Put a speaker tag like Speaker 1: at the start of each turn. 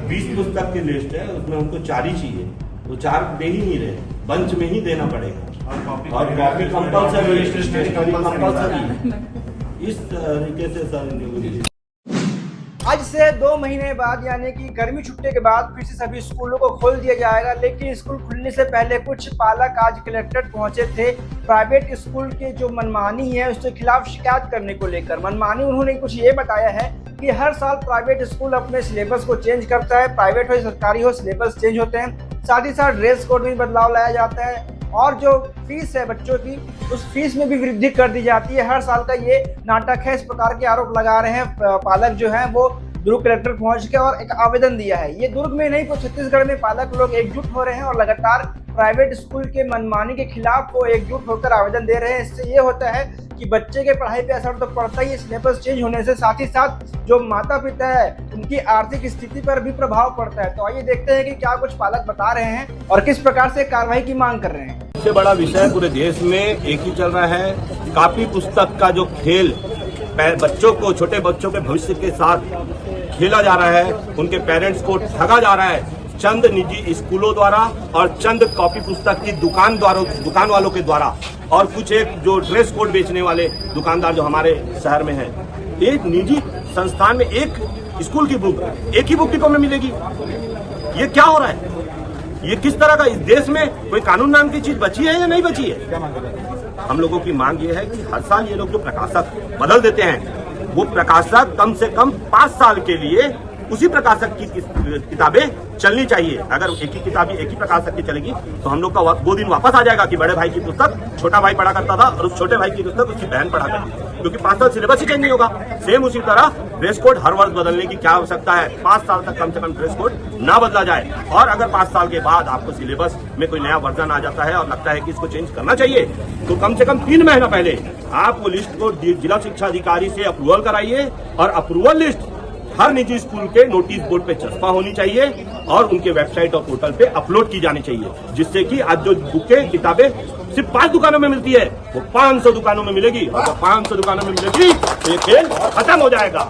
Speaker 1: 20 पुस्तक की लिस्ट है, उसमें हमको 4 ही चाहिए, वो 4 दे ही नहीं रहे, बंच में ही देना पड़ेगा और कॉपी कंपल्सरी, स्टेशनरी कंपल्सरी। इस तरीके से सर
Speaker 2: आज से 2 महीने बाद यानी कि गर्मी छुट्टी के बाद फिर से सभी स्कूलों को खोल दिया जाएगा, लेकिन स्कूल खुलने से पहले कुछ पालक आज कलेक्ट्रेट पहुंचे थे प्राइवेट स्कूल के जो मनमानी है उसके खिलाफ शिकायत करने को लेकर। मनमानी उन्होंने कुछ ये बताया है कि हर साल प्राइवेट स्कूल अपने सिलेबस को चेंज करता है, प्राइवेट हो सरकारी हो सिलेबस चेंज होते हैं, साथ ही साथ ड्रेस कोड में बदलाव लाया जाता है और जो फीस है बच्चों की उस फीस में भी वृद्धि कर दी जाती है। हर साल का ये नाटक है, इस प्रकार के आरोप लगा रहे हैं पालक जो हैं वो दुर्ग कलेक्टर पहुंच के और एक आवेदन दिया है। ये दुर्ग में नहीं तो छत्तीसगढ़ में पालक लोग एकजुट हो रहे हैं और लगातार प्राइवेट स्कूल के मनमानी के खिलाफ वो एकजुट होकर आवेदन दे रहे हैं। इससे ये होता है कि बच्चे के पढ़ाई पे असर तो पड़ता ही है सिलेबस चेंज होने से, साथ ही साथ जो माता पिता है उनकी आर्थिक स्थिति पर भी प्रभाव पड़ता है। तो आइए देखते हैं कि क्या कुछ पालक बता रहे हैं और किस प्रकार से कार्रवाई की मांग कर रहे हैं।
Speaker 1: सबसे बड़ा विषय पूरे देश में एक ही चल रहा है, कॉपी पुस्तक का जो खेल बच्चों को, छोटे बच्चों के भविष्य के साथ खेला जा रहा है, उनके पेरेंट्स को ठगा जा रहा है चंद निजी स्कूलों द्वारा और चंद कॉपी पुस्तक की दुकान वालों के द्वारा और कुछ एक जो ड्रेस कोड बेचने वाले दुकानदार जो हमारे शहर में है। एक निजी संस्थान में एक स्कूल की बुक एक ही बुक डिपो में मिलेगी, ये क्या हो रहा है? ये किस तरह का, इस देश में कोई कानून नाम की चीज बची है या नहीं बची है? हम लोगों की मांग ये है कि हर साल ये लोग जो प्रकाशक बदल देते हैं वो प्रकाशक कम से कम 5 साल के लिए उसी प्रकाशक की किताबें चलनी चाहिए। अगर एक ही किताबें एक ही प्रकाशक की चलेगी तो हम लोग का वो दिन वापस आ जाएगा कि बड़े भाई की पुस्तक छोटा भाई पढ़ा करता था और उस छोटे भाई की पुस्तक उसकी बहन पढ़ा करती, क्योंकि 5 साल सिलेबस ही चेंज नहीं होगा। सेम उसी तरह ड्रेस कोड हर वर्ष बदलने की क्या आवश्यकता है? 5 साल तक कम से कम ड्रेस कोड ना बदला जाए और अगर 5 साल के बाद आपको सिलेबस में कोई नया वर्जन आ जाता है और लगता है कि इसको चेंज करना चाहिए तो कम से कम 3 महीना पहले आप वो लिस्ट को जिला शिक्षा अधिकारी से अप्रूवल कराइए और अप्रूवल लिस्ट हर निजी स्कूल के नोटिस बोर्ड पे चस्पा होनी चाहिए और उनके वेबसाइट और पोर्टल पे अपलोड की जानी चाहिए, जिससे कि आज जो बुकें किताबें सिर्फ 5 दुकानों में मिलती है वो 500 दुकानों में मिलेगी और जब 500 दुकानों में मिलेगी तो ये खेल खत्म हो जाएगा।